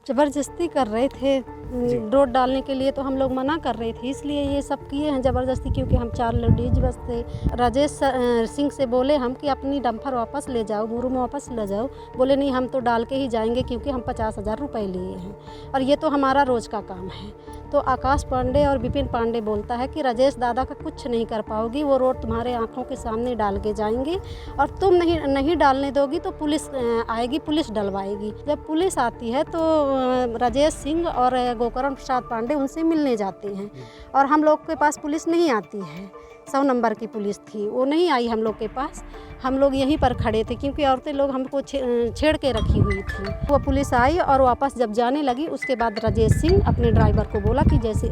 ज़बरदस्ती कर रहे थे रोड डालने के लिए, तो हम लोग मना कर रहे थे, इसलिए ये सब किए हैं ज़बरदस्ती, क्योंकि हम 4 लेडीज बस थे। राजेश सिंह से बोले हम कि अपनी डंपर वापस ले जाओ, मुरुम वापस ले जाओ। बोले नहीं, हम तो डाल के ही जाएंगे, क्योंकि हम 50,000 रुपये लिए हैं और ये तो हमारा रोज़ का काम है। तो आकाश पांडे और विपिन पांडे बोलता है कि राजेश दादा का कुछ नहीं कर पाओगी, वो रोड तुम्हारे आँखों के सामने डाल के जाएंगे और तुम नहीं डालने दोगी तो पुलिस आएगी, पुलिस डलवाएगी। जब पुलिस आती है तो राजेश सिंह और गोकर्ण प्रसाद पांडे उनसे मिलने जाते हैं और हम लोग के पास पुलिस नहीं आती है। 100 नंबर की पुलिस थी, वो नहीं आई हम लोग के पास। हम लोग यहीं पर खड़े थे, क्योंकि औरतें लोग हमको छेड़ के रखी हुई थी। वो पुलिस आई और वापस जब जाने लगी, उसके बाद राजेश सिंह अपने ड्राइवर को बोला कि जैसे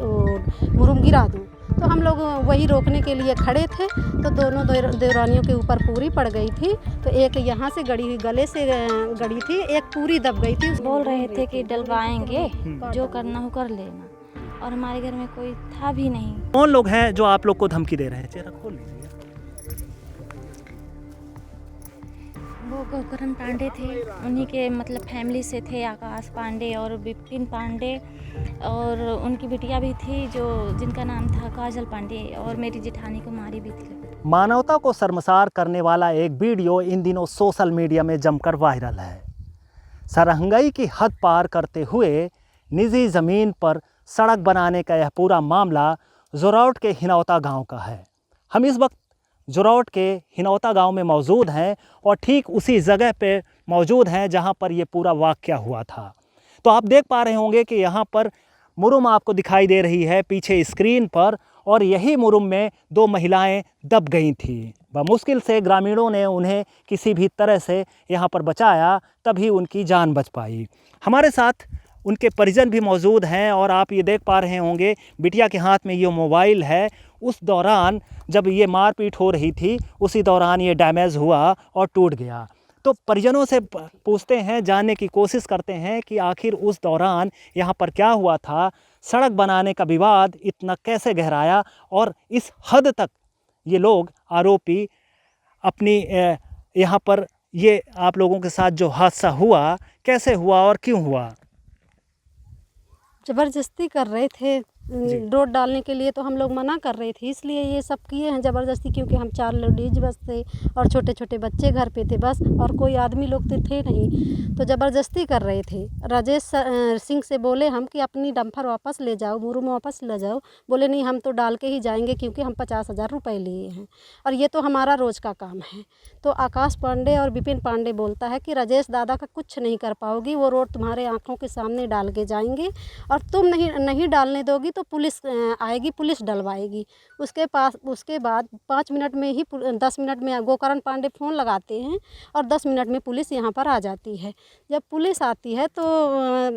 मुरुम गिरा दूँ। तो हम लोग वही रोकने के लिए खड़े थे, तो दोनों देवरानियों के ऊपर पूरी पड़ गई थी। तो एक यहाँ से गड़ी हुई गले से गड़ी थी, एक पूरी दब गई थी। बोल रहे थे कि डलवाएंगे, जो करना हो कर लेना, और हमारे घर में कोई था भी नहीं। कौन लोग हैं जो आप लोग को धमकी दे रहे हैं? चेहरा खोल लीजिए। वो गोकर्ण पांडे थे, उन्हीं के मतलब फैमिली से थे, आकाश पांडे और विपिन पांडे, और उनकी बिटिया भी थी जो जिनका नाम था काजल पांडे, और मेरी जेठानी को मारी भी थी। मानवता को शर्मसार करने वाला एक वीडियो इन दिनों सोशल मीडिया में जमकर वायरल है। सरहंगाई की हद पार करते हुए निजी ज़मीन पर सड़क बनाने का यह पूरा मामला जोरौट के हिनौता गांव का है। हम इस वक्त जोरौट के हिनौता गांव में मौजूद हैं और ठीक उसी जगह पे मौजूद हैं जहां पर ये पूरा वाक़या हुआ था। तो आप देख पा रहे होंगे कि यहाँ पर मुरुम आपको दिखाई दे रही है पीछे स्क्रीन पर, और यही मुरुम में 2 महिलाएं दब गई थीं। बमुश्किल से ग्रामीणों ने उन्हें किसी भी तरह से यहाँ पर बचाया, तभी उनकी जान बच पाई। हमारे साथ उनके परिजन भी मौजूद हैं और आप ये देख पा रहे होंगे बिटिया के हाथ में ये मोबाइल है। उस दौरान जब ये मारपीट हो रही थी, उसी दौरान ये डैमेज हुआ और टूट गया। तो परिजनों से पूछते हैं, जानने की कोशिश करते हैं कि आखिर उस दौरान यहाँ पर क्या हुआ था, सड़क बनाने का विवाद इतना कैसे गहराया और इस हद तक ये लोग आरोपी अपनी यहाँ पर ये आप लोगों के साथ जो हादसा हुआ कैसे हुआ और क्यों हुआ? ज़बरदस्ती कर रहे थे रोड डालने के लिए, तो हम लोग मना कर रहे थे, इसलिए ये सब किए हैं ज़बरदस्ती, क्योंकि हम 4 लेडीज बस थे और छोटे छोटे बच्चे घर पे थे बस, और कोई आदमी लोग तो थे नहीं। तो ज़बरदस्ती कर रहे थे। राजेश सिंह से बोले हम कि अपनी डंपर वापस ले जाओ, मुरुम वापस ले जाओ। बोले नहीं, हम तो डाल के ही जाएंगे, क्योंकि हम 50,000 रुपये लिए हैं और ये तो हमारा रोज़ का काम है। तो आकाश पांडे और विपिन पांडे बोलता है कि राजेश दादा का कुछ नहीं कर पाओगी, वो रोड तुम्हारे आँखों के सामने डाल के जाएंगे और तुम नहीं डालने दोगी तो पुलिस आएगी, पुलिस डलवाएगी। उसके बाद 5 मिनट में ही 10 मिनट में गोकर्ण पांडे फ़ोन लगाते हैं और 10 मिनट में पुलिस यहाँ पर आ जाती है। जब पुलिस आती है तो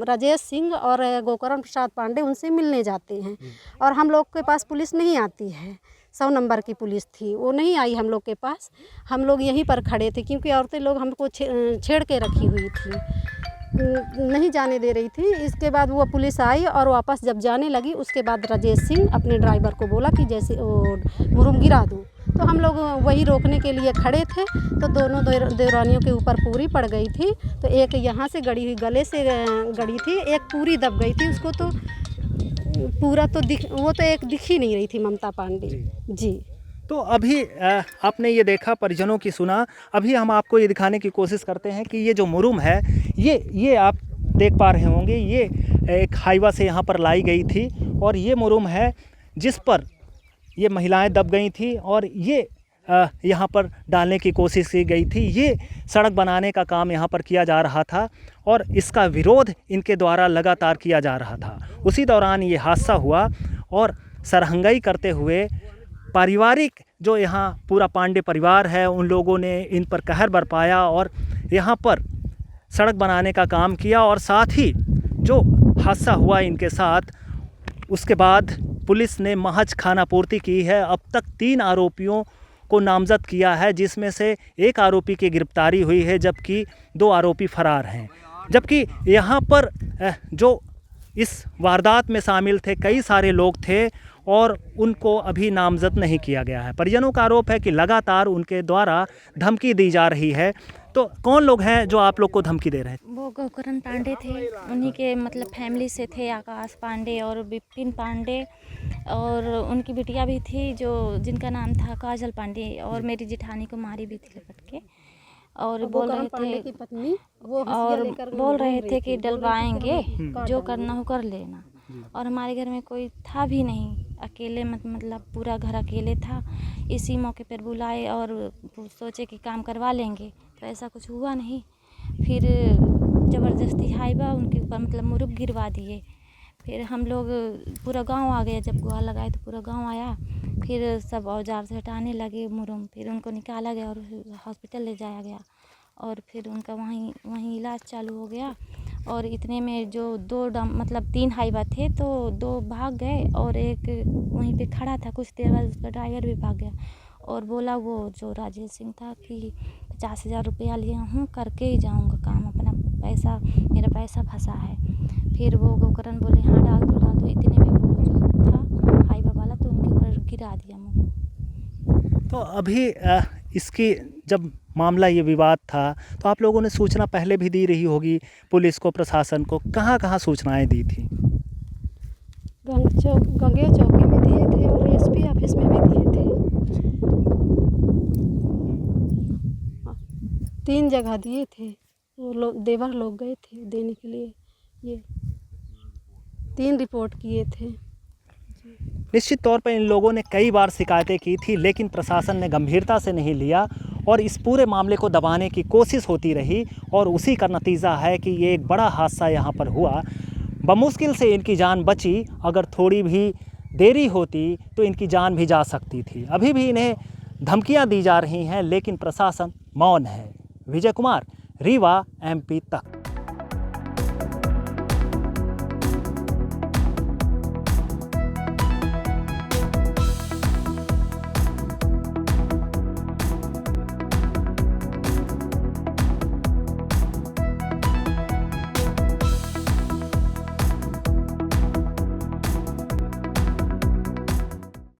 राजेश सिंह और गोकर्ण प्रसाद पांडे उनसे मिलने जाते हैं और हम लोग के पास पुलिस नहीं आती है। 100 नंबर की पुलिस थी, वो नहीं आई हम लोग के पास। हम लोग यहीं पर खड़े थे, क्योंकि औरतें लोग हमको छेड़ के रखी हुई थी, नहीं जाने दे रही थी। इसके बाद वो पुलिस आई और वापस जब जाने लगी, उसके बाद राजेश सिंह अपने ड्राइवर को बोला कि जैसे मुरुम गिरा दूँ। तो हम लोग वही रोकने के लिए खड़े थे, तो दोनों देवरानियों के ऊपर पूरी पड़ गई थी। तो एक यहाँ से गड़ी हुई गले से गड़ी थी, एक पूरी दब गई थी। उसको तो पूरा तो वो तो एक दिख ही नहीं रही थी, ममता पांडे जी। तो अभी आपने ये देखा, परिजनों की सुना। अभी हम आपको ये दिखाने की कोशिश करते हैं कि ये जो मुरुम है, ये आप देख पा रहे होंगे, ये एक हाईवा से यहाँ पर लाई गई थी और ये मुरुम है जिस पर ये महिलाएं दब गई थी और ये यहाँ पर डालने की कोशिश की गई थी। ये सड़क बनाने का काम यहाँ पर किया जा रहा था और इसका विरोध इनके द्वारा लगातार किया जा रहा था। उसी दौरान ये हादसा हुआ और सरहंगाई करते हुए पारिवारिक जो यहाँ पूरा पांडे परिवार है, उन लोगों ने इन पर कहर बरपाया और यहाँ पर सड़क बनाने का काम किया। और साथ ही जो हादसा हुआ इनके साथ, उसके बाद पुलिस ने महज खानापूर्ति की है। अब तक 3 आरोपियों को नामजद किया है, जिसमें से एक आरोपी की गिरफ्तारी हुई है, जबकि 2 आरोपी फरार हैं। जबकि यहाँ पर जो इस वारदात में शामिल थे कई सारे लोग थे और उनको अभी नामजद नहीं किया गया है। परिजनों का आरोप है कि लगातार उनके द्वारा धमकी दी जा रही है, तो कौन लोग हैं जो आप लोग को धमकी दे रहे हैं? वो गोकरण पांडे थे, उन्हीं के मतलब फैमिली से थे, आकाश पांडे और विपिन पांडे, और उनकी बिटिया भी थी जो जिनका नाम था काजल पांडे, और मेरी जेठानी को मारी भी थी लपट के। और बोल रहे पांडे की थे पत्नी वो हंसिया और लेकर बोल रहे घूम थे कि थी, बोल रही थी डलवाएंगे, हम जो काट करना हो कर लेना। और हमारे घर में कोई था भी नहीं, अकेले मतलब पूरा घर अकेले था। इसी मौके पर बुलाए और सोचे कि काम करवा लेंगे, तो ऐसा कुछ हुआ नहीं। फिर ज़बरदस्ती हाइबा उनके ऊपर मतलब मुरुक गिरवा दिए। फिर हम लोग पूरा गांव आ गया, जब गुहार लगाए तो पूरा गांव आया। फिर सब औजार से हटाने लगे मुरुम, फिर उनको निकाला गया और हॉस्पिटल ले जाया गया, और फिर उनका वहीं इलाज चालू हो गया। और इतने में जो मतलब 3 हाइबा थे, तो 2 भाग गए और एक वहीं पे खड़ा था। कुछ देर बाद उसका ड्राइवर भी भाग गया और बोला वो जो राजेश सिंह था कि 50,000 रुपया लिया हूँ, करके ही जाऊँगा काम, अपना पैसा, मेरा पैसा फंसा है। फिर वो गोकरण बोले हाँ डाल दो। इतने में वो जो था हाइबा वाला, तो उनके ऊपर गिरा दिया मुझे। तो अभी इसकी जब मामला ये विवाद था तो आप लोगों ने सूचना पहले भी दी रही होगी पुलिस को, प्रशासन को, कहाँ सूचनाएं दी थी? गंगे चौकी में दिए थे और एसपी ऑफिस में भी दिए थे। 3 जगह दिए थे। वो लोग देवर लोग गए थे देने के लिए, ये 3 रिपोर्ट किए थे। निश्चित तौर पर इन लोगों ने कई बार शिकायतें की थी, लेकिन प्रशासन ने गंभीरता से नहीं लिया और इस पूरे मामले को दबाने की कोशिश होती रही, और उसी का नतीजा है कि ये एक बड़ा हादसा यहाँ पर हुआ। बमुश्किल से इनकी जान बची, अगर थोड़ी भी देरी होती तो इनकी जान भी जा सकती थी। अभी भी इन्हें धमकियाँ दी जा रही हैं, लेकिन प्रशासन मौन है। विजय कुमार, रीवा, MP तक।